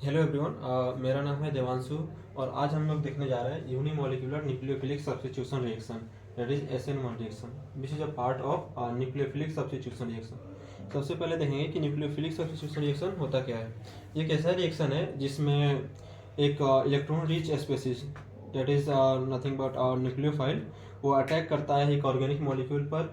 Hello everyone, मेरा नाम है देवांशु और आज हम लोग देखने जा रहे हैं unimolecular nucleophilic substitution reaction, that is SN1 reaction which is a part of nucleophilic substitution reaction. सबसे पहले देखेंगे कि न्यूक्लियोफिलिक सब्स्टिट्यूशन रिएक्शन होता क्या है। ये एक ऐसा रिएक्शन है जिसमें एक electron rich species, that is nothing but nucleophile, वो अटैक करता है एक ऑर्गेनिक मॉलिक्यूल पर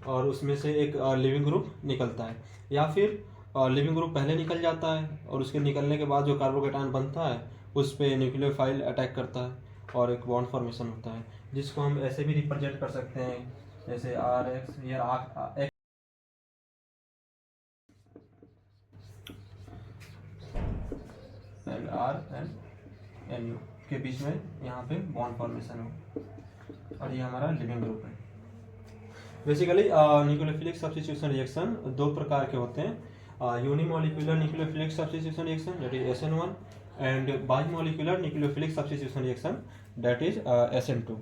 और उसमें से एक लिविंग ग्रुप निकलता है, या फिर लिविंग ग्रुप पहले निकल जाता है और उसके निकलने के बाद जो कार्बोकेटायन बनता है उस पर न्यूक्लियोफाइल अटैक करता है और एक बॉन्ड फॉर्मेशन होता है, जिसको हम ऐसे भी रिप्रेजेंट कर सकते हैं जैसे RX या RNNU के बीच में यहाँ पे बॉन्ड फॉर्मेशन हो और ये हमारा लिविंग ग्रुप है। बेसिकली न्यूक्लियोफिलिक सब्स्टिट्यूशन रिएक्शन दो प्रकार के होते हैं, unimolecular nucleophilic substitution reaction that is SN1 and bimolecular nucleophilic substitution reaction that is SN2।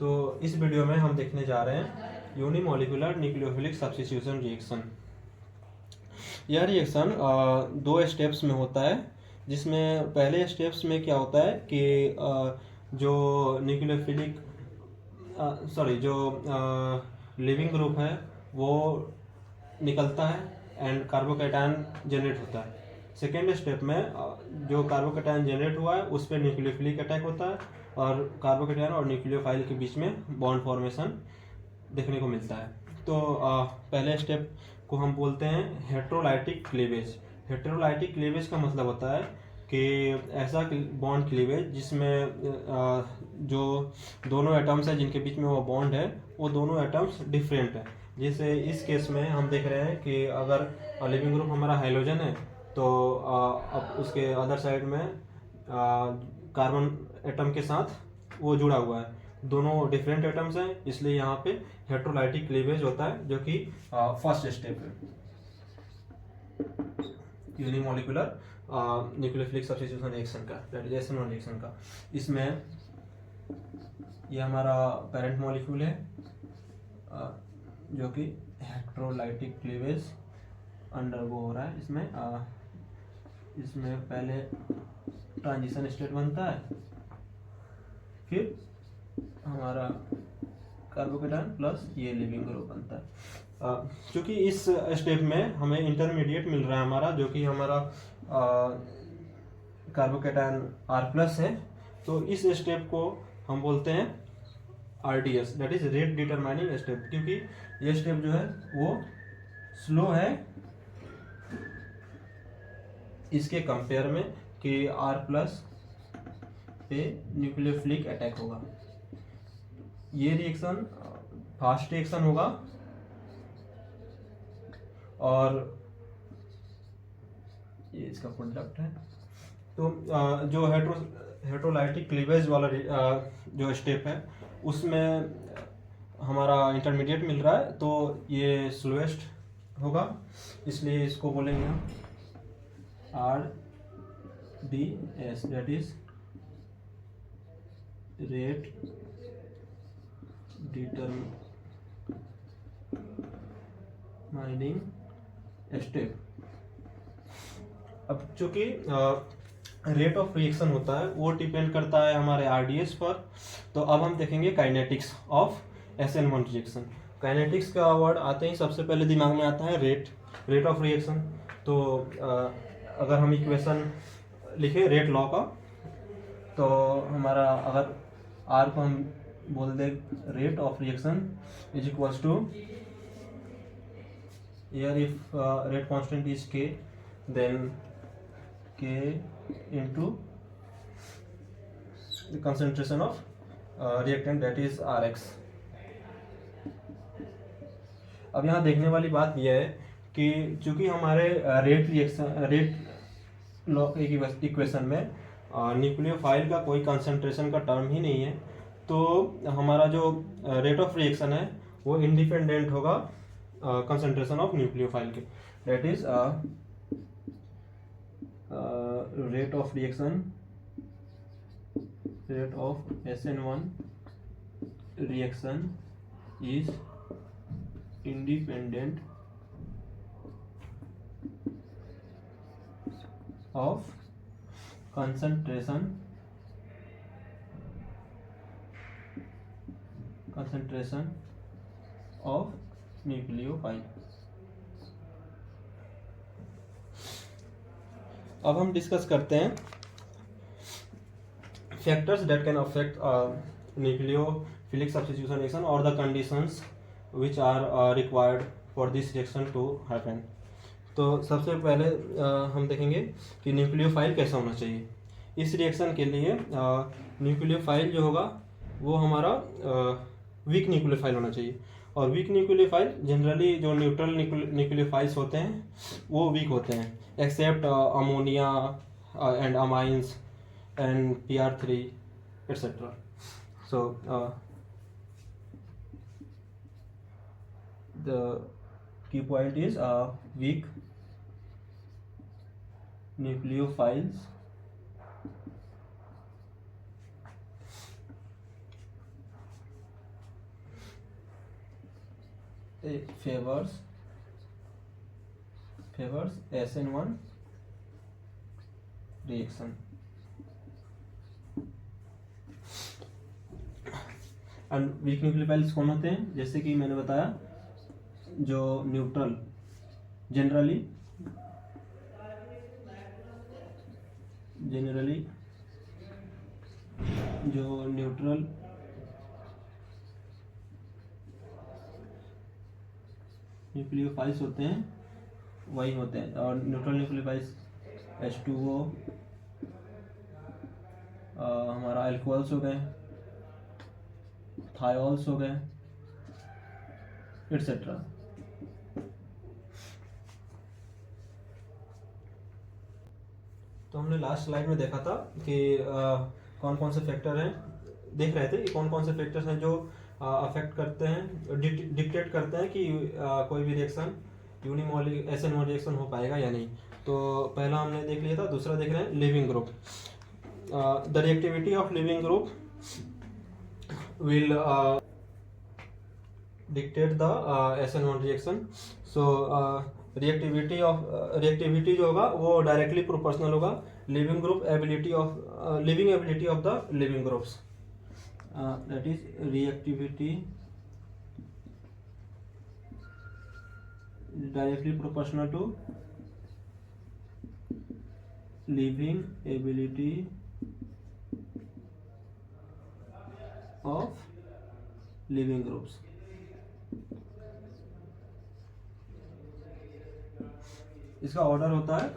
तो इस वीडियो में हम देखने जा रहे हैं यूनिमोलिकुलर न्यूक्लियोफिलिक सब्स्टिट्यूशन रिएक्शन। यह रिएक्शन दो स्टेप्स में होता है, जिसमें पहले स्टेप्स में क्या होता है कि जो न्यूक्लियोफिलिक जो लिविंग ग्रुप है वो निकलता है एंड कार्बोकेटायन जनरेट होता है। सेकेंड स्टेप में जो कार्बोकेटायन जनरेट हुआ है उस पर न्यूक्लियोफिलिक अटैक होता है और कार्बोकेटायन और न्यूक्लियोफाइल के बीच में बॉन्ड फॉर्मेशन देखने को मिलता है। तो पहले स्टेप को हम बोलते हैं हेट्रोलाइटिक क्लीवेज। हेट्रोलाइटिक क्लीवेज का मतलब होता है कि ऐसा बॉन्ड क्लीवेज जिसमें जो दोनों एटम्स हैं जिनके बीच में वो बॉन्ड है वो दोनों एटम्स डिफरेंट है। जैसे इस केस में हम देख रहे हैं कि अगर लिविंग ग्रुप हमारा हाइड्रोजन है तो अब उसके अदर साइड में कार्बन एटम के साथ वो जुड़ा हुआ है, दोनों डिफरेंट एटम्स हैं, इसलिए यहाँ पे हेट्रोलाइटिक क्लीवेज होता है जो कि फर्स्ट स्टेप है यूनिमोलिकुलर न्यूक्लियोफिलिक सब्स्टिट्यूशन रिएक्शन का, दैट इज SN1 रिएक्शन का। इसमें ये हमारा पेरेंट मॉलिक्यूल है जो कि हेट्रोलाइटिक क्लीवेज अंडरगो हो रहा है। इसमें पहले ट्रांजिशन स्टेट बनता है, फिर हमारा कार्बोकेटायन प्लस ये लिविंग ग्रुप बनता है। क्योंकि इस स्टेप में हमें इंटरमीडिएट मिल रहा है हमारा, जो कि हमारा कार्बोकेटायन R+ है, तो इस स्टेप को हम बोलते हैं RDS, that is rate determining step, क्योंकि ये स्टेप जो है वो स्लो है इसके कंपेयर में कि R+ पे न्यूक्लियोफिलिक अटैक होगा। ये रिएक्शन फास्ट रिएक्शन होगा और ये इसका प्रोडक्ट है। तो जो हेट्रोलाइटिक क्लीवेज वाला जो स्टेप है उसमें हमारा इंटरमीडिएट मिल रहा है, तो ये स्लोएस्ट होगा, इसलिए इसको बोलेंगे हम RDS, that is rate determining step. अब चूंकि रेट ऑफ रिएक्शन होता है वो डिपेंड करता है हमारे RDS पर, तो अब हम देखेंगे kinetics of SN1 reaction. Kinetics का वर्ड आते ही सबसे पहले दिमाग में आता है रेट ऑफ रिएक्शन। तो अगर हम इक्वेशन लिखे रेट लॉ का, तो हमारा अगर R को हम बोल दे rate of reaction is equals to, here if rate constant is K, then K into the concentration of reactant, that is RX। अब यहाँ देखने वाली बात यह है कि चूंकि हमारे रेट लॉ के इक्वेशन में न्यूक्लियोफाइल का कोई कंसंट्रेशन का टर्म ही नहीं है, तो हमारा जो रेट ऑफ रिएक्शन है वो इंडिपेंडेंट होगा concentration of nucleophile के, that is rate of SN1 reaction is independent of concentration of nucleophile। अब हम डिस्कस करते हैं factors that can affect nucleophilic substitution reaction और the conditions which are required for this reaction to happen. तो सबसे पहले हम देखेंगे कि न्यूक्लियोफाइल कैसा होना चाहिए। इस रिएक्शन के लिए न्यूक्लियोफाइल जो होगा वो हमारा वीक न्यूक्लियोफाइल होना चाहिए। और वीक न्यूक्लियोफाइल जनरली जो न्यूट्रल न्यूक्लियोफाइल्स होते हैं वो वीक होते हैं, except ammonia and amines and PR3 etcetera. So the key point is weak nucleophiles favors SN1 reaction। And weak nucleophiles कौन होते हैं? जैसे कि मैंने बताया, जो न्यूट्रल जनरली जो न्यूट्रल न्यूक्लियोफाइल्स होते हैं वही होते हैं। और न्यूट्रल न्यूक्लियोफाइल्स H2O, हमारा अल्कोहल्स हो गए, थायोल्स हो गए, एटसेट्रा। तो हमने लास्ट स्लाइड में देखा था कि कौन कौन से फैक्टर हैं, देख रहे थे कि कौन कौन से फैक्टर्स हैं जो अफेक्ट करते हैं, डिक्टेट करते हैं कि कोई भी रिएक्शन यूनिमोलिक SN1 रिएक्शन हो पाएगा या नहीं। तो पहला हमने देख लिया था। दूसरा देख रहे हैं leaving group. The reactivity of leaving group will dictate the SN1 reaction. So reactivity जो होगा वो डायरेक्टली प्रोपोर्शनल होगा leaving ability of the leaving groups. That is reactivity directly proportional to leaving ability of leaving groups. इसका order होता है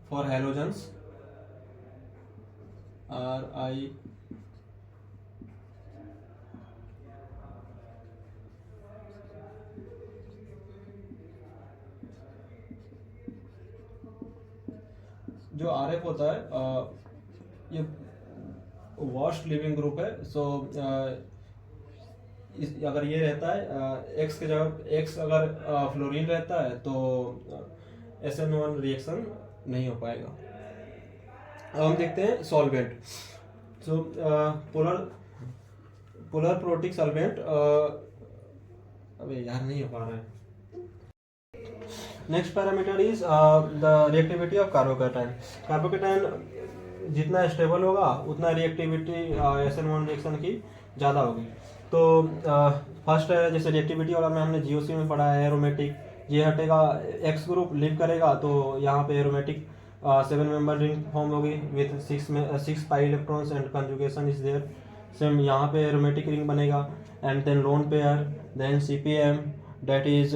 for halogens RI जो RF होता है ये वॉश्ड लिविंग ग्रुप है। सो अगर ये रहता है X के जगह X अगर फ्लोरीन रहता है तो SN1 रिएक्शन नहीं हो पाएगा। अब हम देखते हैं सॉल्वेंट। सो पोलर प्रोटिक सॉल्वेंट, अबे यार नहीं हो पा रहा है। Next parameter is the reactivity of carbocation. Carbocation जितना स्टेबल होगा उतना रिएक्टिविटी SN1 रिएक्शन की ज़्यादा होगी। तो फर्स्ट है, जैसे रिएक्टिविटी वाला में हमने GOC में पढ़ा है एरोमेटिक। ये हटेगा, X ग्रुप लीव करेगा तो यहाँ पे एरोमेटिक 7 मेंबर रिंग फॉर्म होगी with 6 pi electrons and conjugation is there. Same यहाँ पे एरोमेटिक रिंग बनेगा and then lone pair, then CPM दैट इज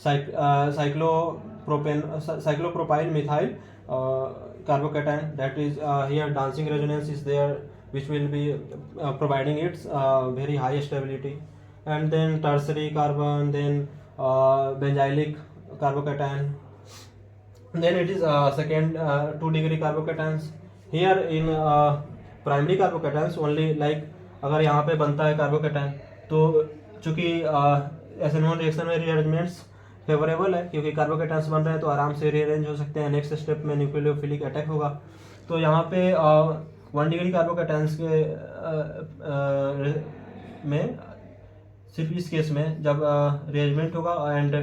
cyclopropyl methyl carbocation, that is here dancing resonance is there which will be providing its very high stability. And then tertiary carbon, then benzylic carbocation, then it is second 2-degree carbocations. Here in primary carbocations only, like अगर यहाँ पे बनता है carbocation तो चूंकि SN1 reaction में rearrangements favourable है क्योंकि कार्बोकेटायंस बन रहे हैं तो आराम से रीअरेंज हो सकते हैं। नेक्स्ट स्टेप में न्यूक्लियोफिलिक अटैक होगा। तो यहाँ पे 1 डिग्री कार्बोकेटायंस के में सिर्फ इस केस में जब रीअरेंजमेंट होगा एंड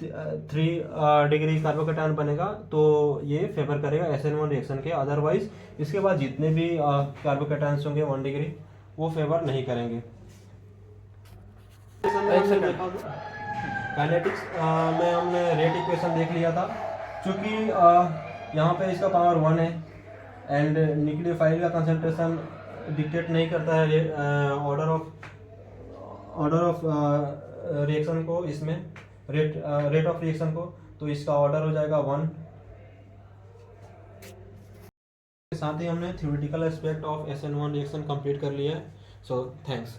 3 डिग्री कार्बोकेटायन बनेगा तो ये फेवर करेगा SN1 रिएक्शन के। अदरवाइज इसके बाद जितने भी कार्बोकेटायंस होंगे 1 डिग्री वो फेवर नहीं करेंगे। काइनेटिक्स में हमने रेट इक्वेशन देख लिया था। चूँकि यहाँ पे इसका पावर 1 है एंड न्यूक्लियोफाइल का कंसंट्रेशन डिक्टेट नहीं करता है ऑर्डर ऑफ रिएक्शन को, इसमें रेट ऑफ रिएक्शन को, तो इसका ऑर्डर हो जाएगा 1। साथ ही हमने theoretical aspect of SN1 reaction complete कर लिया है। So thanks.